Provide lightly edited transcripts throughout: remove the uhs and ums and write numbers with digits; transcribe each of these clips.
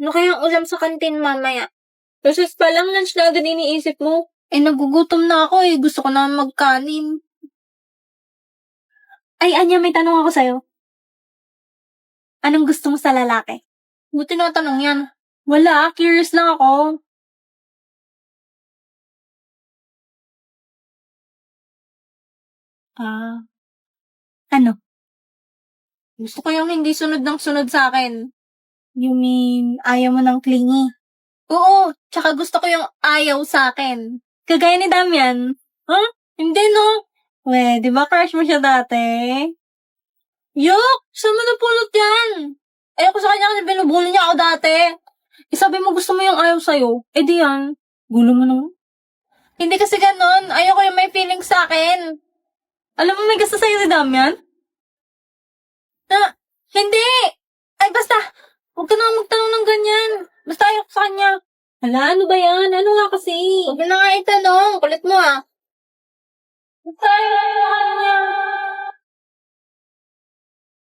Ano kayang ulam sa kantin mamaya? Recess pa lang, lunch na agad iniisip mo. Nagugutom na ako eh. Gusto ko na magkanin. Ay, Anya, may tanong ako sa'yo. Anong gusto mo sa lalaki? Mo tinatanong yan. Wala, curious lang ako. Ano? Gusto ko yung hindi sunod ng sunod sa akin. You mean, ayaw mo ng clingy? Oo, tsaka gusto ko yung ayaw sa akin. Kagaya ni Damian. Huh? Hindi no. We, di ba crush mo siya dati? Yok! Saan mo napulot yan? Ayoko sa kanya kasi binubuli niya ako dati. Sabi mo gusto mo yung ayaw sa'yo. Di yan. Gulo mo naman. Hindi kasi ganun. Ayoko yung may feelings sa akin. Alam mo may gusto sa'yo si Damian? Hindi! Ay, basta! Huwag ka na magtanong ng ganyan. Basta ayoko sa kanya. Hala, ano ba yan? Ano nga kasi? Huwag mo na nga itanong. Kulit mo ah. Basta ayoko sa kanya.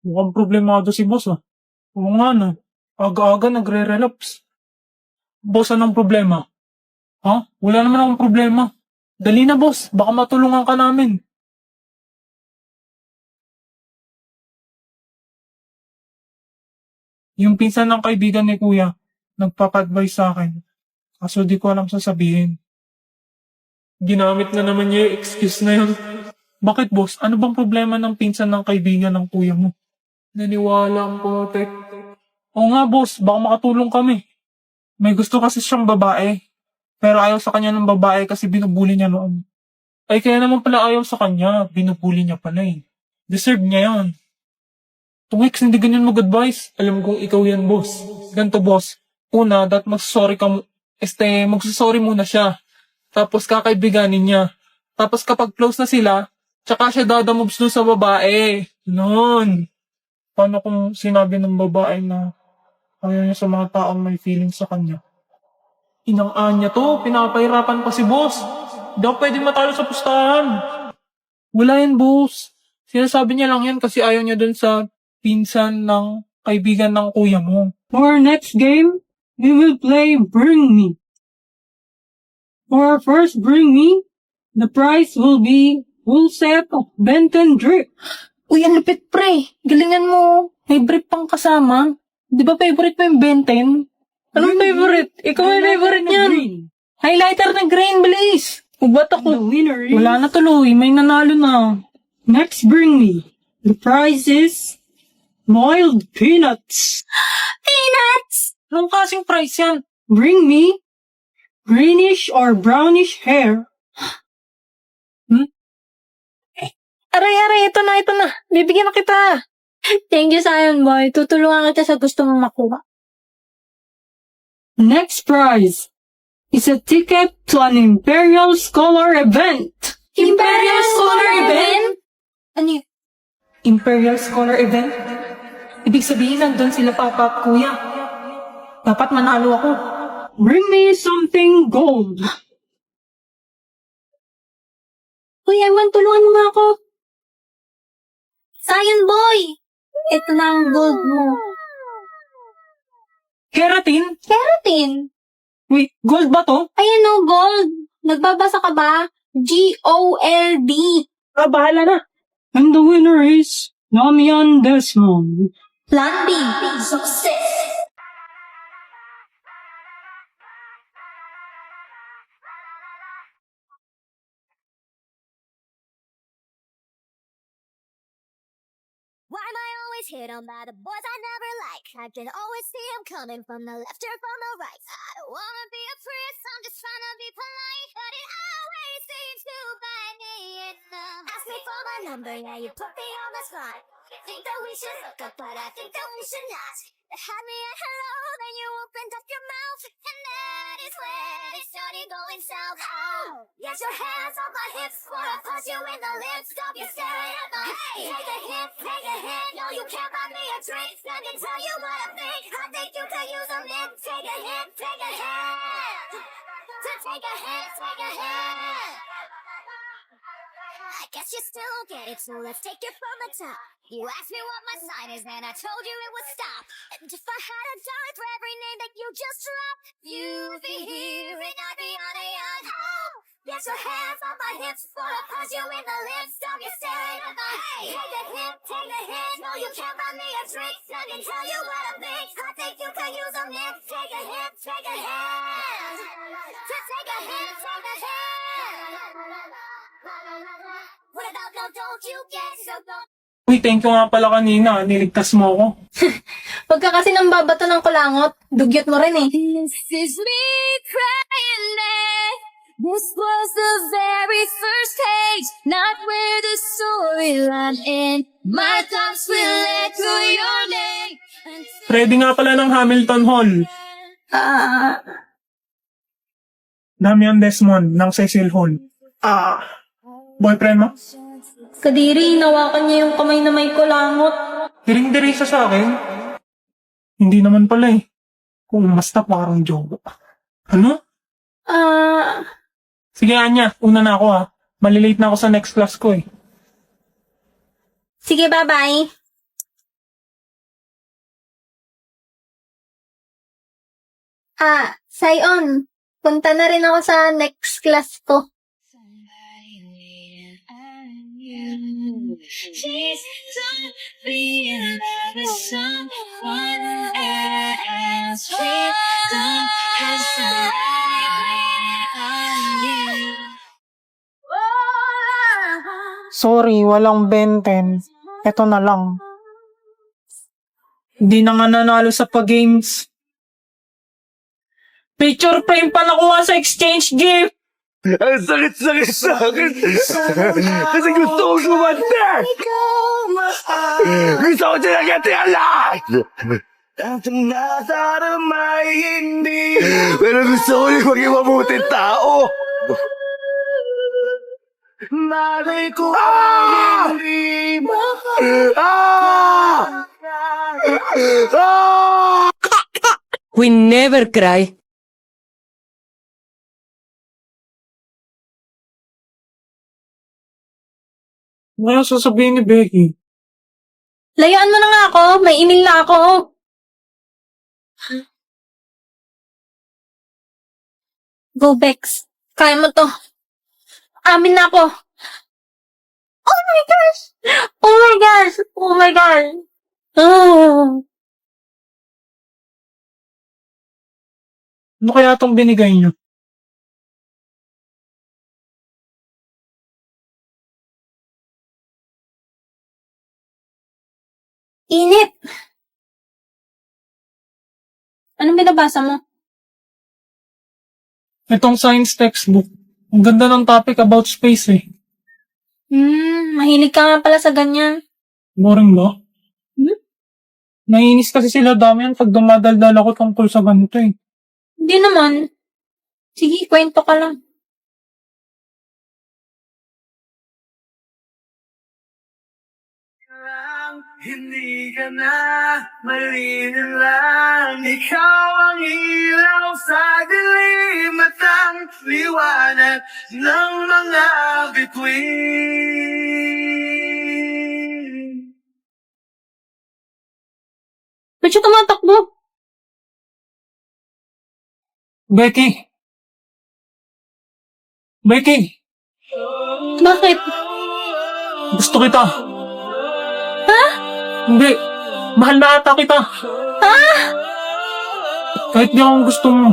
Mukhang problemado si boss ah. Oo nga no. Aga-aga nagre-relapse. Boss, anong problema? Ha? Wala naman akong problema. Dali na boss, baka matulungan ka namin. Yung pinsan ng kaibigan ni kuya, nagpapa-advise sa akin. Kaso di ko alam sasabihin. Ginamit na naman niya yung excuse na yun. Bakit boss? Ano bang problema ng pinsan ng kaibigan ng kuya mo? Naniwala ang potek. Oo nga boss, baka makatulong kami. May gusto kasi siyang babae. Pero ayaw sa kanya ng babae kasi binubuli niya noon. Ay kaya naman pala ayaw sa kanya, binubuli niya pala eh. Deserve niya yan. Tuwix, hindi ganyan mag-advise. Alam kong ikaw yan boss. Ganto boss. Una, magsasorry ka magsasorry muna siya. Tapos kakaibiganin niya. Tapos kapag close na sila, tsaka siya dadamoves dun sa babae. Noon. Paano kung sinabi ng babae na ayaw niya sa mga taong may feelings sa kanya? Inang niya to, pinapahirapan pa si boss. Hindi ako pwede matalo sa pustahan. Wala yan, boss. Sinasabi niya lang yan kasi ayaw niya dun sa pinsan ng kaibigan ng kuya mo. For our next game, we will play Bring Me. For our first Bring Me, the prize will be full set of Benton drip. Uy, ang lupit pre. Galingan mo. May brief pang kasama. Di ba favorite mo yung Benten? Anong favorite? Ikaw yung favorite niyan. Highlighter na green, bilis. Ubat The ako. winner is... Wala na tuloy. May nanalo na. Next Bring Me, the prize is boiled peanuts. Peanuts! Anong kasing price yan? Bring Me greenish or brownish hair. Aray, ito na. Bibigyan na kita. Thank you, Sion Boy. Tutulungan kita sa gusto mong makuha. Next prize is a ticket to an Imperial Scholar event. Imperial Scholar Event? Ano yun? Imperial Scholar Event? Ibig sabihin, nandun sila papa at kuya. Dapat manalo ako. Bring me something gold. Uy, Ewan, tulungan mo nga ako. Sion Boy! Ito na ang gold mo. Keratin? Keratin! Wait, gold ba to? Ayan o, gold. Nagbabasa ka ba? G-O-L-D. Bahala na. And the winner is Damian Desmond. Plan B. Success. Why am I always hit on by the boys I never like? I can always see them coming from the left or from the right. I don't wanna be a priest, I'm just trying to be polite. But it always seems to bite me in the... Ask me for my number, yeah, you put me on the spot. Think that we should hook up, but I think that we should not. You had me at hello, then you opened up your mouth. And that is when it started going south. Oh, get your hands off my hips before I punch you in the lips. Stop you staring at my... Hey, take a hit. No, you can't buy me a drink. Let me tell you what I think. I think you could use a mint. Take a hit. Take a hit. I guess you still don't get it, so let's take it from the top. You asked me what my sign is, and I told you it was stop. And if I had a dollar for every name that you just dropped, you'd be here and I'd be on a yacht. Oh, get your hands on my hips before I punch you in the lips. Stop you staring at my hey. Take the hint, take the hint. No, you can't run me a trick. I can tell you what I think. I think you could use a mix. Take a hint, take a hint. Just take a hint, take a hint. What about no, don't you get so gone? Uy, thank you nga pala kanina. Niligtas mo ako. Huwag ka kasi nang babato ng kulangot. Dugyot mo rin eh. This is me crying there. This was the very first page, not where the storyline ends. My thoughts will echo your name. Ready nga pala ng Hamilton Hall. Damian Desmond ng Cecil Hall. Boyfriend mo? Kadiri, nawakan niya yung kamay na may kulangot. Diring-diri siya sa akin. Hindi naman pala eh. Kung basta parang joke. Ano? Sige, Anya. Una na ako ha. Malilate na ako sa next class ko eh. Sige, bye-bye. Sayon. Punta na rin ako sa next class ko. Please don't be in love with someone else. Please don't have somebody waiting on you. Sorry, walang benten. Eto na lang. Hindi na nga nanalo sa pag-games. Picture frame pa nakuha sa exchange gift! Ang sakit-sakit sa akin. Kasi gusto ko sumanda. Gusto ko sinagati ang lahat. Ang nadarama ay hindi. Pero gusto ko yung maging mabuting tao. Malay ko ay hindi We never cry. Ano sasabihin ni Becky? Layuan mo na nga ako. May email na ako. Go, Bex. Kaya mo to. Amin na ako. Oh my gosh! Oh my gosh! Oh my gosh! Oh. Ano kaya itong binigay niyo? Init! Anong binabasa mo? Itong science textbook. Ang ganda ng topic about space eh. Mahilig ka nga pala sa ganyan. Boring ba? Naiinis kasi sila Damian pag dumadaldal ako tungkol sa ganito eh. Hindi naman. Sige, kwento ka lang. Hindi ka na malinin lang. Ikaw ang ilaw sa dilim at ang liwanag ng mga bituin. Ba't siya tumatakbo? Becky! Becky! Bakit? Gusto kita! Hindi. Mahal na ata kita. Kahit di akong gusto mo.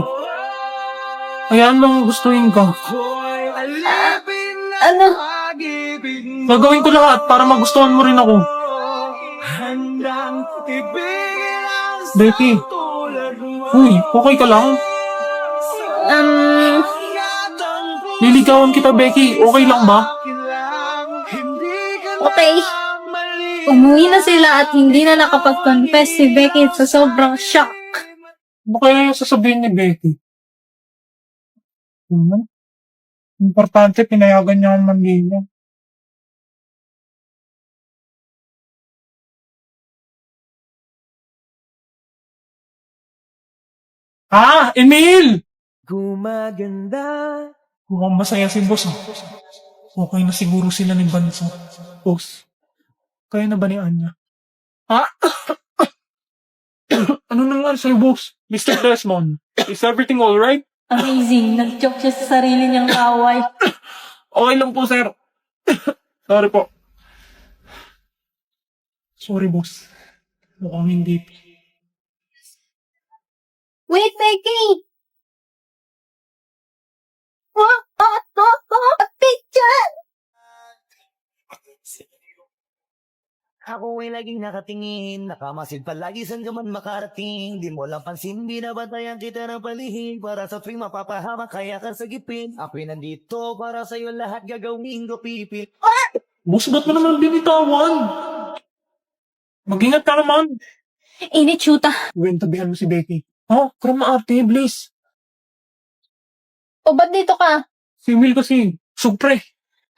Hayaan mo akong gustuhin ka. Ano? Gagawin ko lahat para magustuhan mo rin ako. Becky. Uy, okay ka lang? Liligawan kita, Becky. Okay lang ba? Okay. Umuwi na sila at hindi na nakapag-confess si Becky sa sobrang shock. Ano kaya yung sasabihin ni Becky? Importante, pinayagan niya ang manligaw. Emil! Gumaganda. Mukhang masaya si boss. Okay na siguro sila ni Banso. Boss, kaya na ba ni Anya? Ha? Ano nangyari sa'yo, boss? Mr. Desmond, is everything alright? Amazing. Nag-joke siya sa sarili niyang kaway. Okay lang po, sir. Sorry po. Sorry, boss. Mukhang hindi. Wait, Becky! Picture! Ako ay laging nakatingin, nakamasid palagi saan ka man makarating. Di mo lang pansin, binabantayan kita ng palihig. Para sa tuwing mapapahamak, kaya ka sa gipin. Ako'y nandito para sa'yo lahat gagawin ko pipil. Boss, ba't mo naman binitawan? Mag-ingat ka naman. Init, shoota. Gwen, tabihan mo si Becky. Oh, krama ate, please. O, ba't dito ka? Si Will kasi, sugpre.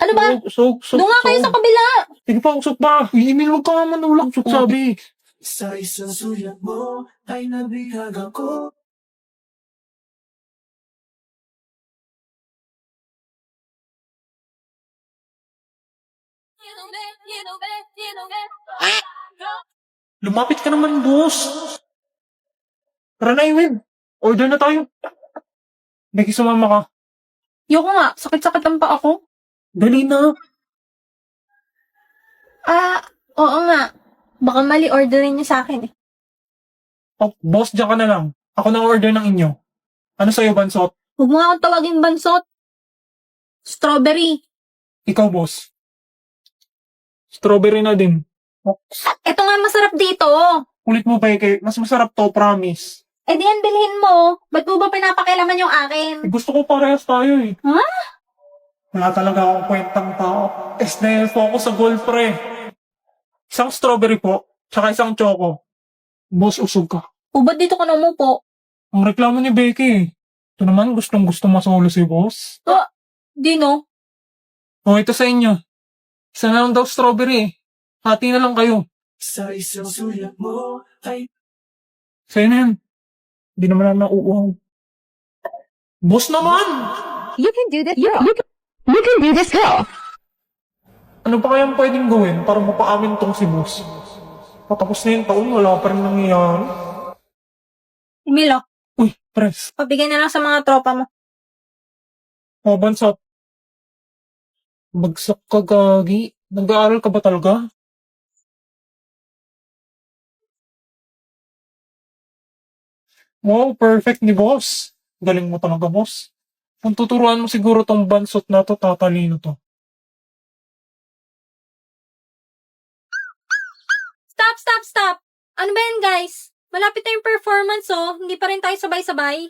Ano ba? Sug. Doon nga kayo sa kabila. Sige pa, usok pa. Email, huwag ka manulak, sug sabi. Sa isang sulat mo ay nabihag ako. Lumapit ka naman, boss. Tara na, Ewan. Order na tayo. Becky, sumama ka. Yoko nga, sakit-sakit ang pa ako. Dali na. Oo nga. Baka mali orderin niyo sa akin eh. Oh, boss, dyan ka na lang. Ako na order ng inyo. Ano sa'yo, Bansot? Huwag mo akong tawagin bansot. Strawberry. Ikaw, boss. Strawberry na din. Oh, Ito nga masarap dito. kulit mo, Becky. Mas masarap to, promise. Eh di yan bilhin mo. Ba't mo ba pinapakialaman yung akin? Eh, gusto ko parehas tayo eh. Ha? Wala talaga akong kwentang tao. Dahil focus sa goal, pre. Isang strawberry po, tsaka isang choco. Boss, usog ka. O ba't dito ka na umupo? Ang reklamo ni Becky. Ito naman, gustong masolo si boss. Di no? O, ito sa inyo. Isa na lang daw strawberry eh. Hati na lang kayo. Sa isang sulat mo ay Sa'yo na yan. Hindi naman na nauuhaw. Boss naman! You can do this, girl. You can do this, girl. Ano pa kayang pwedeng gawin para mapaamin tong si boss? Patapos na yung taon, wala pa rin nangyayari. Emilio, Uy, press. pabigay na lang sa mga tropa mo. O, Bansot. Bagsak ka, gagi. Nag-aaral ka ba talaga? Wow, perfect ni boss. Galing mo talaga, boss. Kung tuturuan mo siguro tong Bansot na to, tatalino to. Stop! Ano ba yan, guys? Malapit na yung performance, oh. Hindi pa rin tayo sabay-sabay.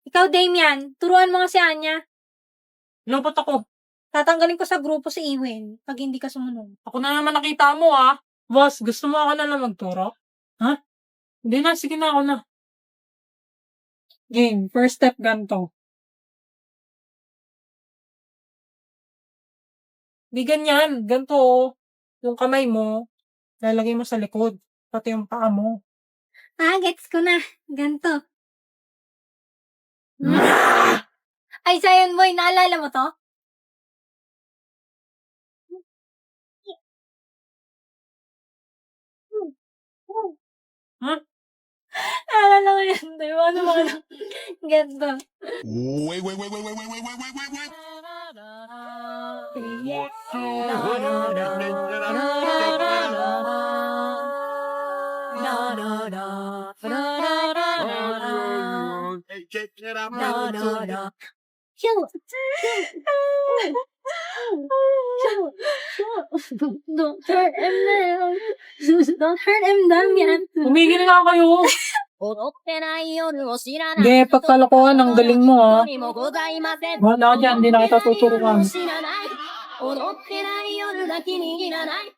Ikaw, Damian, turuan mo nga si Anya. Lopot ako. Tatanggalin ko sa grupo si Ewen pag hindi ka sumunod. Ako na naman nakita mo, ah. Boss, gusto mo ako na lang magturo? Ha? Hindi na, sige na ako na. Game, first step ganito. Di ganyan, ganito oh. Yung kamay mo, lalagay mo sa likod, pati yung paa mo. Gets ko na. Ganto. Ay, Zion Boy, naalala mo to? Ha? Naalala ko yan, di ba? Ano ba? Ganto. Don't hurt him now. Don't hurt him, Damian. Umigil nga kayo. 踊ってない夜を知らない Ge, pagkalokohan, ang galing mo ah. にもございません Wala ka dyan, hindi na kita tuturuan. 知らない踊ってない夜が気に入らない